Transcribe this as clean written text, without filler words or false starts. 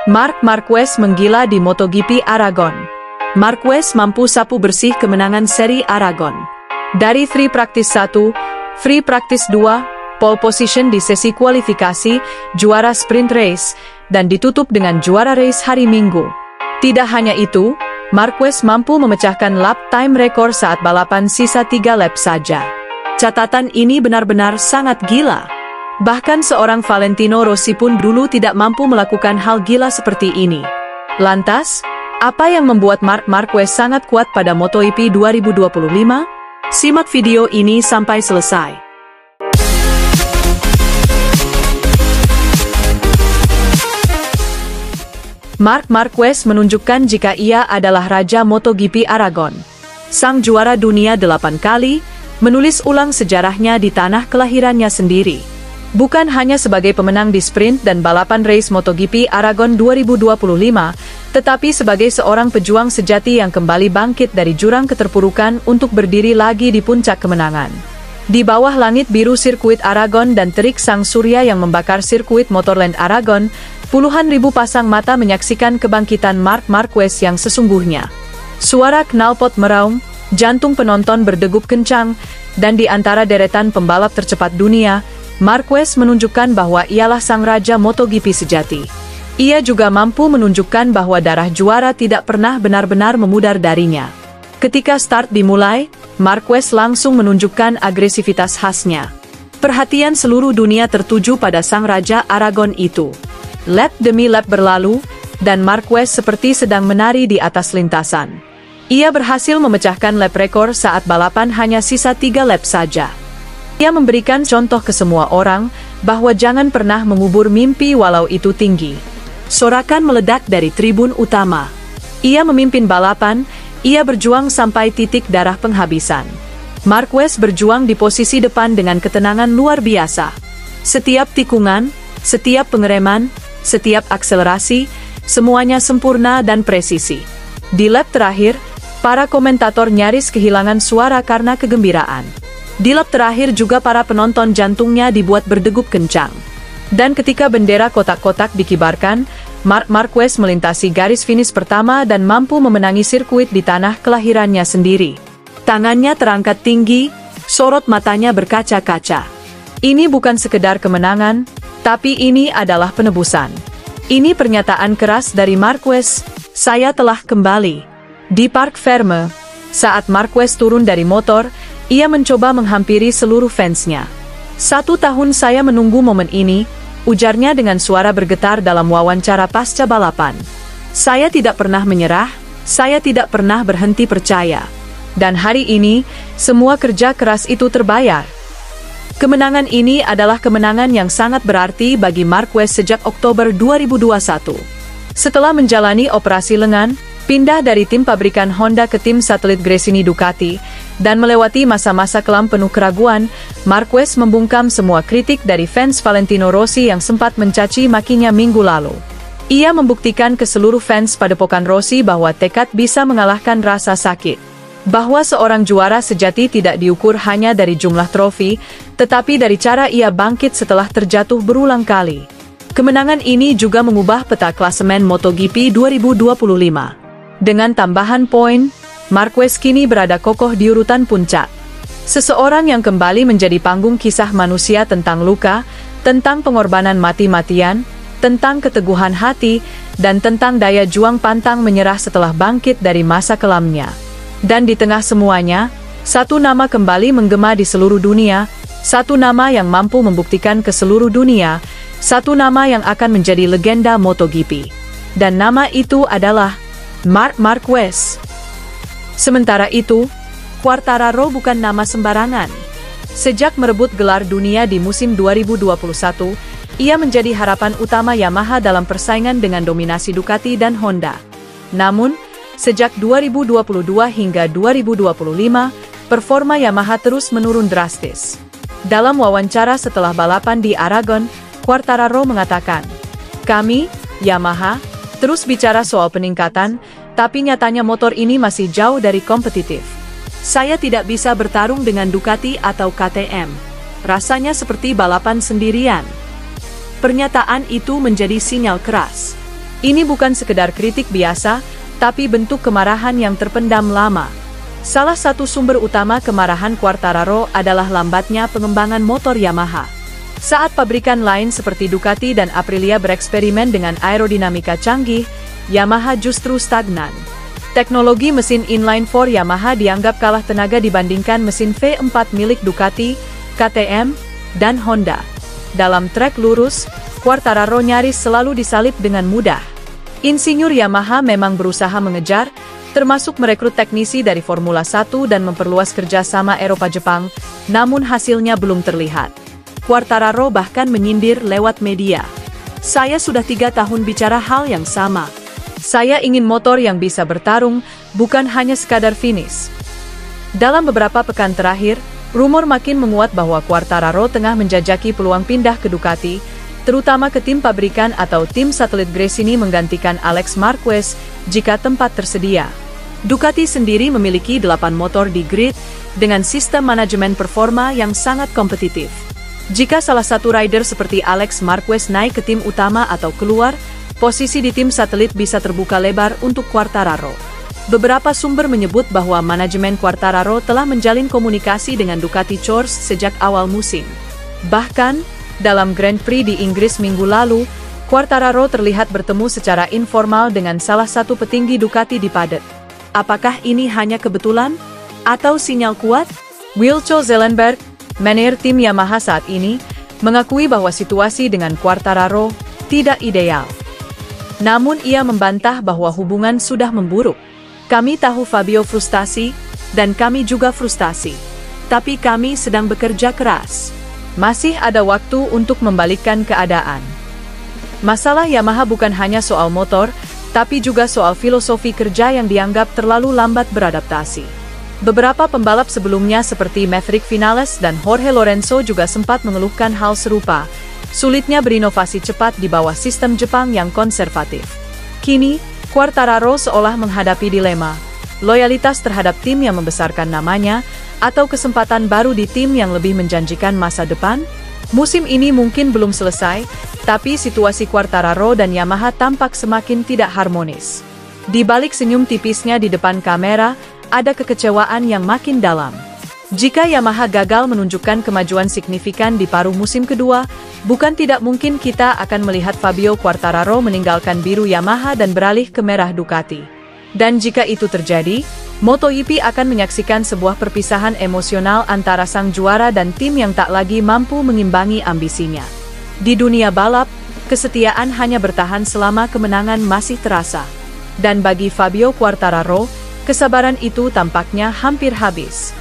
Marc Marquez menggila di MotoGP Aragon. Marquez mampu sapu bersih kemenangan seri Aragon. Dari free practice 1, free practice 2, pole position di sesi kualifikasi, juara sprint race, dan ditutup dengan juara race hari Minggu. Tidak hanya itu, Marquez mampu memecahkan lap time record saat balapan sisa 3 lap saja. Catatan ini benar-benar sangat gila. Bahkan seorang Valentino Rossi pun dulu tidak mampu melakukan hal gila seperti ini. Lantas, apa yang membuat Marc Marquez sangat kuat pada MotoGP 2025? Simak video ini sampai selesai. Marc Marquez menunjukkan jika ia adalah Raja MotoGP Aragon. Sang juara dunia 8 kali, menulis ulang sejarahnya di tanah kelahirannya sendiri. Bukan hanya sebagai pemenang di sprint dan balapan race MotoGP Aragon 2025, tetapi sebagai seorang pejuang sejati yang kembali bangkit dari jurang keterpurukan untuk berdiri lagi di puncak kemenangan. Di bawah langit biru sirkuit Aragon dan terik sang surya yang membakar sirkuit Motorland Aragon, puluhan ribu pasang mata menyaksikan kebangkitan Marc Marquez yang sesungguhnya. Suara knalpot meraung, jantung penonton berdegup kencang, dan di antara deretan pembalap tercepat dunia, Marquez menunjukkan bahwa ialah sang raja MotoGP sejati. Ia juga mampu menunjukkan bahwa darah juara tidak pernah benar-benar memudar darinya. Ketika start dimulai, Marquez langsung menunjukkan agresivitas khasnya. Perhatian seluruh dunia tertuju pada sang raja Aragon itu. Lap demi lap berlalu, dan Marquez seperti sedang menari di atas lintasan. Ia berhasil memecahkan lap rekor saat balapan hanya sisa 3 lap saja. Ia memberikan contoh ke semua orang bahwa jangan pernah mengubur mimpi walau itu tinggi. Sorakan meledak dari tribun utama. Ia memimpin balapan, ia berjuang sampai titik darah penghabisan. Marquez berjuang di posisi depan dengan ketenangan luar biasa. Setiap tikungan, setiap pengereman, setiap akselerasi, semuanya sempurna dan presisi. Di lap terakhir, para komentator nyaris kehilangan suara karena kegembiraan. Di lap terakhir juga para penonton jantungnya dibuat berdegup kencang. Dan ketika bendera kotak-kotak dikibarkan, Marc Marquez melintasi garis finish pertama dan mampu memenangi sirkuit di tanah kelahirannya sendiri. Tangannya terangkat tinggi, sorot matanya berkaca-kaca. Ini bukan sekedar kemenangan, tapi ini adalah penebusan. Ini pernyataan keras dari Marquez, saya telah kembali. Di Parc Ferme, saat Marquez turun dari motor, ia mencoba menghampiri seluruh fansnya. 1 tahun saya menunggu momen ini, ujarnya dengan suara bergetar dalam wawancara pasca balapan. Saya tidak pernah menyerah, saya tidak pernah berhenti percaya. Dan hari ini, semua kerja keras itu terbayar. Kemenangan ini adalah kemenangan yang sangat berarti bagi Marquez sejak Oktober 2021. Setelah menjalani operasi lengan, pindah dari tim pabrikan Honda ke tim satelit Gresini Ducati, dan melewati masa-masa kelam penuh keraguan, Marquez membungkam semua kritik dari fans Valentino Rossi yang sempat mencaci makinya minggu lalu. Ia membuktikan ke seluruh fans padepokan Rossi bahwa tekad bisa mengalahkan rasa sakit. Bahwa seorang juara sejati tidak diukur hanya dari jumlah trofi, tetapi dari cara ia bangkit setelah terjatuh berulang kali. Kemenangan ini juga mengubah peta klasemen MotoGP 2025. Dengan tambahan poin, Marquez kini berada kokoh di urutan puncak. Seseorang yang kembali menjadi panggung kisah manusia tentang luka, tentang pengorbanan mati-matian, tentang keteguhan hati, dan tentang daya juang pantang menyerah setelah bangkit dari masa kelamnya. Dan di tengah semuanya, satu nama kembali menggema di seluruh dunia, satu nama yang mampu membuktikan ke seluruh dunia, satu nama yang akan menjadi legenda MotoGP. Dan nama itu adalah Marc Marquez. Sementara itu, Quartararo bukan nama sembarangan. Sejak merebut gelar dunia di musim 2021, ia menjadi harapan utama Yamaha dalam persaingan dengan dominasi Ducati dan Honda. Namun, sejak 2022 hingga 2025, performa Yamaha terus menurun drastis. Dalam wawancara setelah balapan di Aragon, Quartararo mengatakan, "Kami, Yamaha, terus bicara soal peningkatan, tapi nyatanya motor ini masih jauh dari kompetitif. Saya tidak bisa bertarung dengan Ducati atau KTM. Rasanya seperti balapan sendirian." Pernyataan itu menjadi sinyal keras. Ini bukan sekedar kritik biasa, tapi bentuk kemarahan yang terpendam lama. Salah satu sumber utama kemarahan Quartararo adalah lambatnya pengembangan motor Yamaha. Saat pabrikan lain seperti Ducati dan Aprilia bereksperimen dengan aerodinamika canggih, Yamaha justru stagnan. Teknologi mesin inline-4 Yamaha dianggap kalah tenaga dibandingkan mesin V4 milik Ducati, KTM, dan Honda. Dalam trek lurus, Quartararo nyaris selalu disalip dengan mudah. Insinyur Yamaha memang berusaha mengejar, termasuk merekrut teknisi dari Formula 1 dan memperluas kerjasama Eropa-Jepang, namun hasilnya belum terlihat. Quartararo bahkan menyindir lewat media. "Saya sudah 3 tahun bicara hal yang sama. Saya ingin motor yang bisa bertarung, bukan hanya sekadar finish." Dalam beberapa pekan terakhir, rumor makin menguat bahwa Quartararo tengah menjajaki peluang pindah ke Ducati, terutama ke tim pabrikan atau tim satelit Gresini menggantikan Alex Marquez jika tempat tersedia. Ducati sendiri memiliki 8 motor di grid dengan sistem manajemen performa yang sangat kompetitif. Jika salah satu rider seperti Alex Marquez naik ke tim utama atau keluar, posisi di tim satelit bisa terbuka lebar untuk Quartararo. Beberapa sumber menyebut bahwa manajemen Quartararo telah menjalin komunikasi dengan Ducati Choice sejak awal musim. Bahkan, dalam Grand Prix di Inggris minggu lalu, Quartararo terlihat bertemu secara informal dengan salah satu petinggi Ducati di paddock. Apakah ini hanya kebetulan? Atau sinyal kuat? Wilco Zellenberg, manajer tim Yamaha saat ini, mengakui bahwa situasi dengan Quartararo tidak ideal. Namun ia membantah bahwa hubungan sudah memburuk. "Kami tahu Fabio frustasi, dan kami juga frustasi. Tapi kami sedang bekerja keras. Masih ada waktu untuk membalikkan keadaan." Masalah Yamaha bukan hanya soal motor, tapi juga soal filosofi kerja yang dianggap terlalu lambat beradaptasi. Beberapa pembalap sebelumnya seperti Maverick Vinales dan Jorge Lorenzo juga sempat mengeluhkan hal serupa. Sulitnya berinovasi cepat di bawah sistem Jepang yang konservatif. Kini, Quartararo seolah menghadapi dilema, loyalitas terhadap tim yang membesarkan namanya, atau kesempatan baru di tim yang lebih menjanjikan masa depan? Musim ini mungkin belum selesai, tapi situasi Quartararo dan Yamaha tampak semakin tidak harmonis. Di balik senyum tipisnya di depan kamera, ada kekecewaan yang makin dalam. Jika Yamaha gagal menunjukkan kemajuan signifikan di paruh musim kedua, bukan tidak mungkin kita akan melihat Fabio Quartararo meninggalkan biru Yamaha dan beralih ke merah Ducati. Dan jika itu terjadi, MotoGP akan menyaksikan sebuah perpisahan emosional antara sang juara dan tim yang tak lagi mampu mengimbangi ambisinya. Di dunia balap, kesetiaan hanya bertahan selama kemenangan masih terasa. Dan bagi Fabio Quartararo, kesabaran itu tampaknya hampir habis.